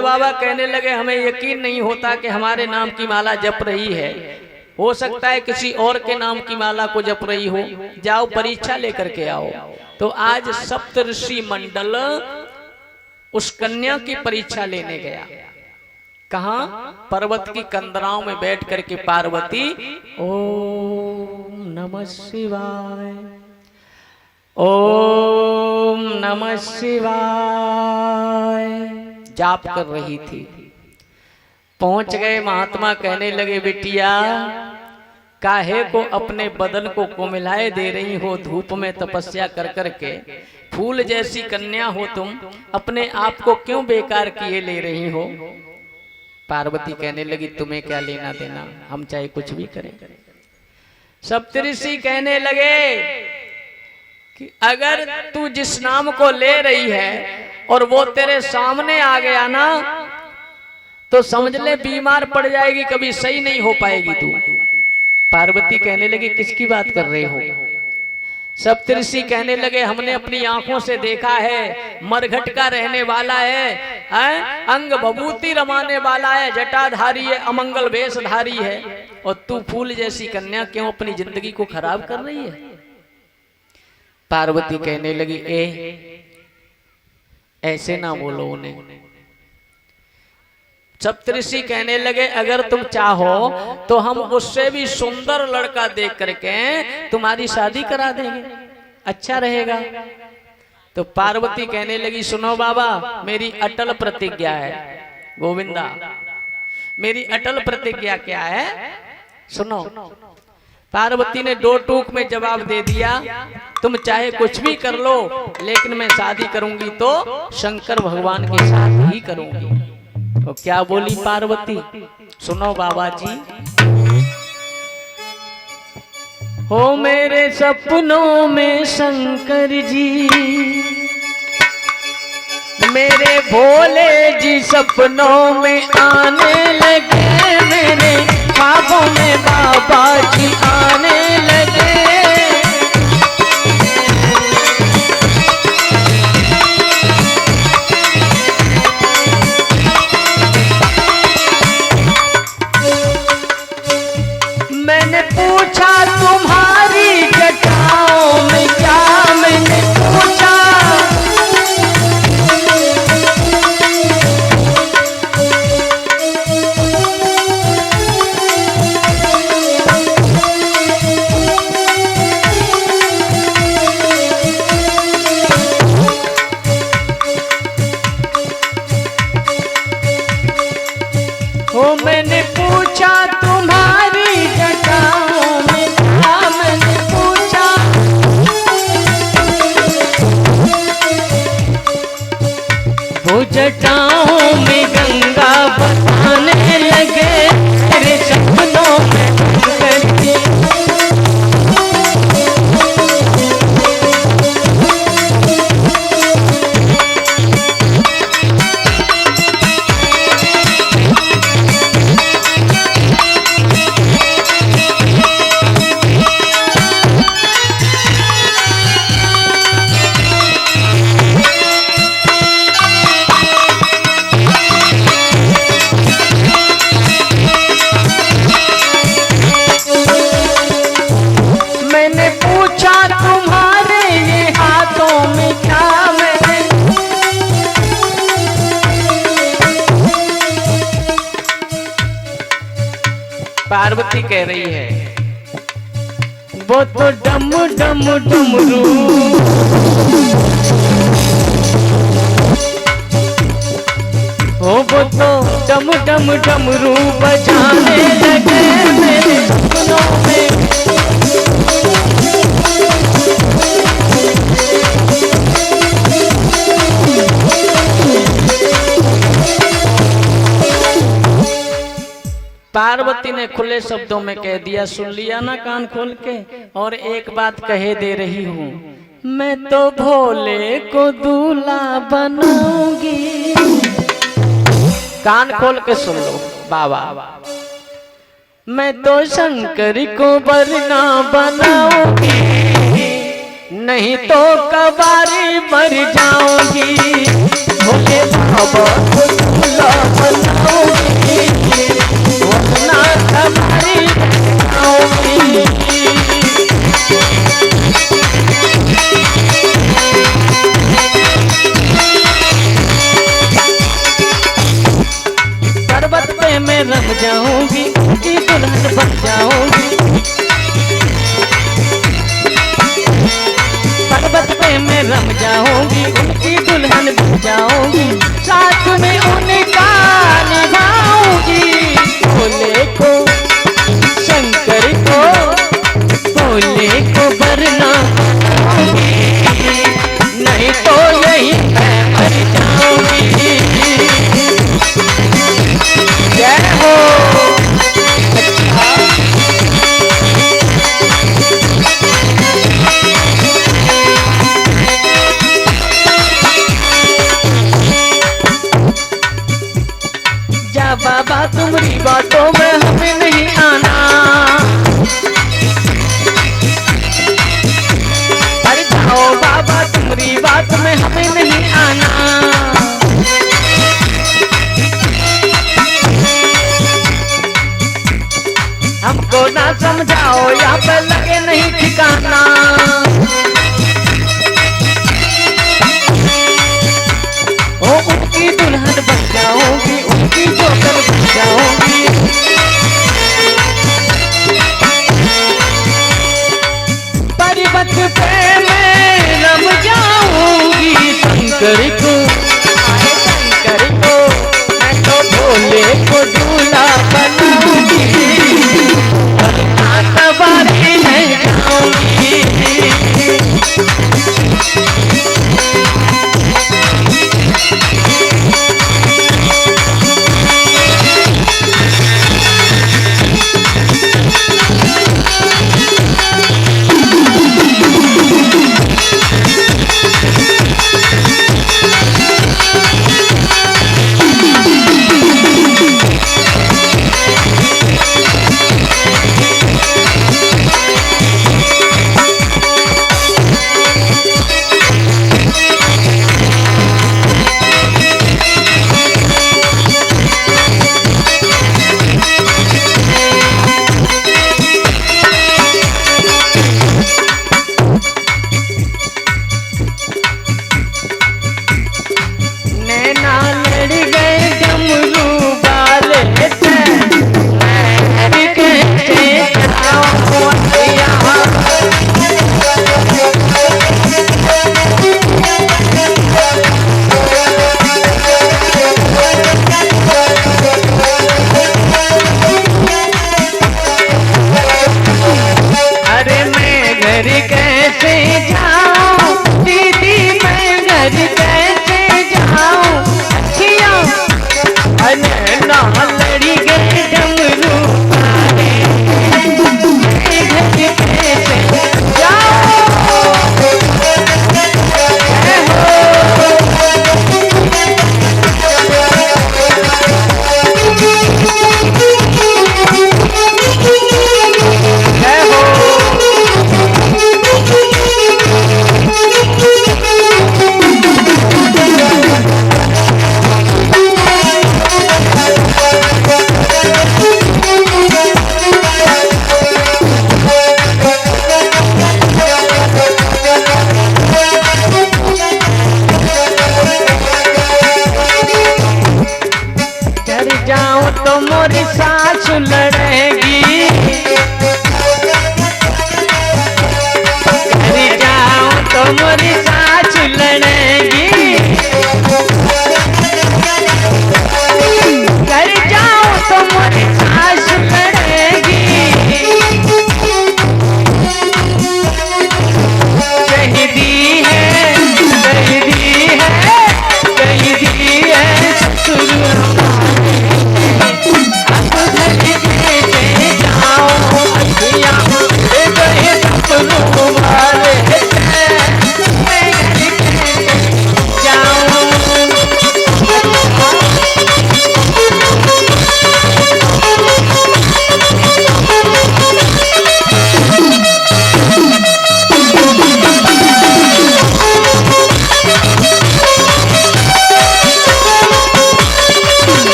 बाबा कहने लगे हमें यकीन नहीं होता कि हमारे नाम की माला जप रही है, हो सकता है किसी और के नाम की माला को जप रही हो, जाओ परीक्षा लेकर के आओ। तो आज सप्तऋषि मंडल उस कन्या की परीक्षा लेने गया। कहां? पर्वत की कंदराओं में बैठ करके पार्वती ओम नमः शिवाय, ओम नमः शिवाय जाप कर रही थी। पहुंच गए महात्मा, कहने लगे बिटिया काहे को अपने बदन को कोमिलाए दे रही हो, धूप में तपस्या कर करके, फूल जैसी कन्या हो तुम, अपने आप को क्यों बेकार किए ले रही हो। पार्वती कहने लगी तुम्हें क्या लेना देना, हम चाहे कुछ भी करें। सप्तऋषि कहने लगे कि अगर तू जिस नाम को ले रही है और वो तेरे सामने आ गया ना तो समझ ले बीमार पड़ जाएगी, कभी सही नहीं हो पाएगी तू। पार्वती कहने लगी किसकी बात कर रहे हो। सप्तऋषि कहने लगे हमने अपनी आंखों से देखा है, मरघट का रहने वाला है, अंग भभूति रमाने वाला है, जटाधारी है, अमंगल वेशधारी है, और तू फूल जैसी कन्या क्यों अपनी जिंदगी को खराब कर रही है। पार्वती कहने लगी ऐसे ना बोलो उन्हें। सप्तऋषि कहने लगे अगर तुम चाहो तो हम उससे भी सुंदर लड़का देख करके तुम्हारी शादी करा देंगे, अच्छा रहेगा। तो पार्वती कहने लगी सुनो बाबा, मेरी अटल प्रतिज्ञा है, गोविंदा मेरी अटल प्रतिज्ञा क्या है सुनो। पार्वती ने दो टूक में जवाब दे दिया, तुम चाहे कुछ भी कर लो लेकिन मैं शादी करूंगी तो शंकर भगवान के साथ ही करूंगी। तो क्या बोली पार्वती सुनो बाबा जी। हो मेरे सपनों में शंकर जी, मेरे भोले जी सपनों में आने लगे, मेरे ख्वाबों में बाबा जी आने लगे। मैंने पूछा तुम्हारी जटाओं में क्या, मैंने पूछा हो, मैंने पूछा तुम्हारी जटाओं में क्या, मैंने पूछा वो जटाओं में गंगा बताने लगे, तेरे सपनों में करके पार्वती कह रही है वो तो डम डम डमरू, वो तो डम डम डमरू बजाने लगे मेरे सपनों में। पार्वती ने खुले शब्दों में कह दिया, सुन लिया ना कान खोल के। और एक बात कहे दे रही हूँ, मैं तो भोले को दूल्हा बनाऊंगी। कान खोल के सुन लो बाबा, मैं तो शंकर को वरना बनाऊंगी, नहीं तो कबारी मर जाऊंगी। भोले बाबा को दूल्हा बनाऊंगी, वरना तुम्हारी बनाऊंगी। पर्वत पे मैं रम जाऊंगी, उनकी दुल्हन बन जाऊंगी। पर्वत पे मैं रम जाऊंगी, उनकी दुल्हन बन जाऊंगी। साथ में उनका निभाऊंगी। भोले को शंकर को, भोले को वरना नहीं तो यही मैं मर जाऊंगी। जय हो। जा बाबा तुम्हारी बातों में हमें नहीं आना, अरे जाओ बाबा तुम्हारी बात में हमें नहीं आना। हमको ना समझाओ, यहाँ पे लगे नहीं ठिकाना। ओ उनकी दुल्हन बन जाऊंगी, उनकी जोकर बन जाऊंगी। पर्वत पे मैं रम जाऊंगी। शंकर को, शंकर को मैं तो भोले को दूल्हा बनाऊंगी, तबारी नहीं जाऊंगी।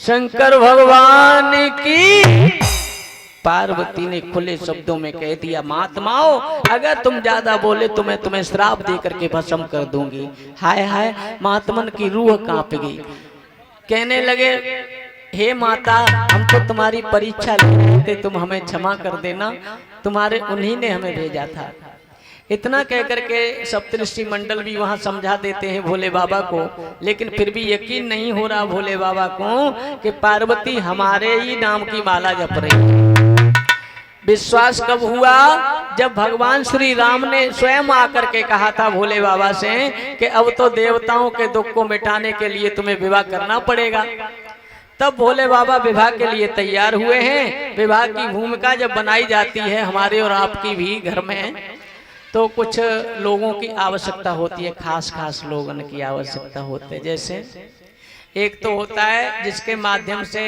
शंकर भगवान की। पार्वती ने खुले शब्दों में कह दिया, महात्माओं अगर तुम ज्यादा बोले तो मैं तुम्हें श्राप दे करके भस्म कर दूंगी। हाय हाय, महात्मन की रूह कांप गई। कहने लगे, हे माता, हम तो तुम्हारी परीक्षा लेते, तुम हमें क्षमा कर देना, तुम्हारे उन्हीं ने हमें भेजा था। इतना कह करके सप्तऋषि मंडल भी वहां समझा देते हैं भोले बाबा को, लेकिन फिर भी यकीन नहीं हो रहा भोले बाबा को कि पार्वती हमारे ही नाम की माला जप रही। विश्वास कब हुआ? जब भगवान श्री राम ने स्वयं आकर के कहा था भोले बाबा से कि अब तो देवताओं के दुख को मिटाने के लिए तुम्हें विवाह करना पड़ेगा। तब भोले बाबा विवाह के लिए तैयार हुए हैं। विवाह की भूमिका जब बनाई जाती है हमारे और आपकी भी घर में, तो कुछ लोगों की आवश्यकता होती है, खास खास लोगों की आवश्यकता होती है। जैसे एक तो होता है जिसके माध्यम से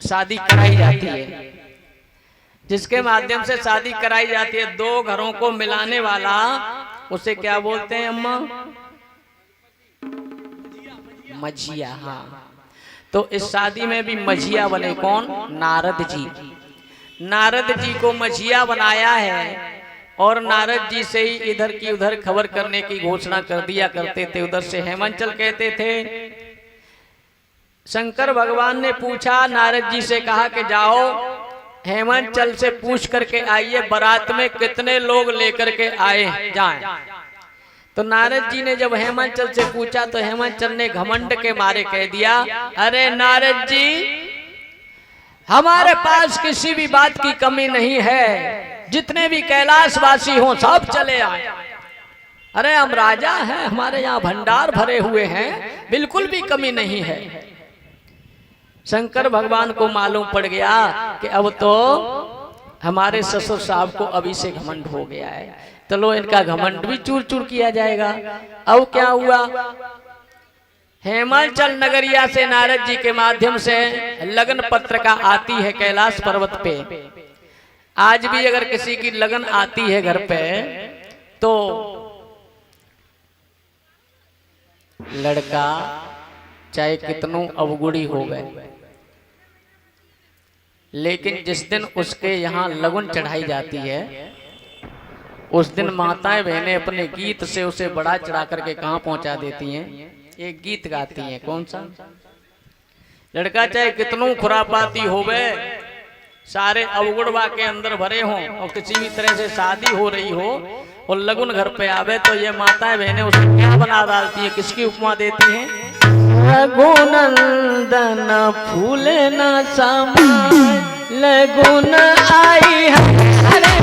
शादी कराई जाती है, जिसके माध्यम से शादी कराई जाती है, दो घरों को मिलाने वाला, उसे क्या बोलते हैं अम्मा? मझिया। हाँ, तो इस शादी में भी मझिया बने कौन? नारद जी। नारद जी को मझिया बनाया है और नारद जी से ही इधर की उधर खबर करने की घोषणा कर दिया करते थे। उधर से हेमंचल कहते थे। शंकर भगवान ने पूछा, नारद जी से कहा कि जाओ हेमंचल से पूछ करके आइए बारात में कितने लोग लेकर के आए जाएं। तो नारद जी ने जब हेमंचल से पूछा तो हेमंचल ने घमंड के मारे कह दिया, अरे नारद जी, हमारे पास किसी भी बात की कमी नहीं है, जितने भी कैलाशवासी हों सब चले आए। अरे हम राजा हैं, हमारे यहाँ भंडार भरे हुए हैं, बिल्कुल भी कमी नहीं है। शंकर भगवान को मालूम पड़ गया कि अब तो हमारे ससुर साहब को अभी से घमंड हो गया है, चलो इनका घमंड भी चूर चूर किया जाएगा। अब क्या हुआ? हेमंचल नगरिया से नारद जी के माध्यम से लगन पत्रिका आती है कैलाश पर्वत पे। आज भी अगर किसी की लगन आती है घर पे तो लड़का चाहे कितनों अवगुड़ी हो गए, लेकिन जिस दिन उसके यहाँ लगन चढ़ाई जाती है उस दिन माताएं बहनें अपने गीत से उसे बड़ा चढ़ा करके कहाँ पहुंचा देती हैं? एक गीत गाती हैं। कौन सा? लड़का चाहे कितनों खुरापाती होवे, सारे अवगुड़वा के अंदर भरे हों और किसी भी तरह से शादी हो रही हो और लगन घर पे आवे तो ये माताएं बहनें उसे क्या बना डालती है? किसकी उपमा देती हैं? रघुनंदन फूले न समाय लगुन आई है।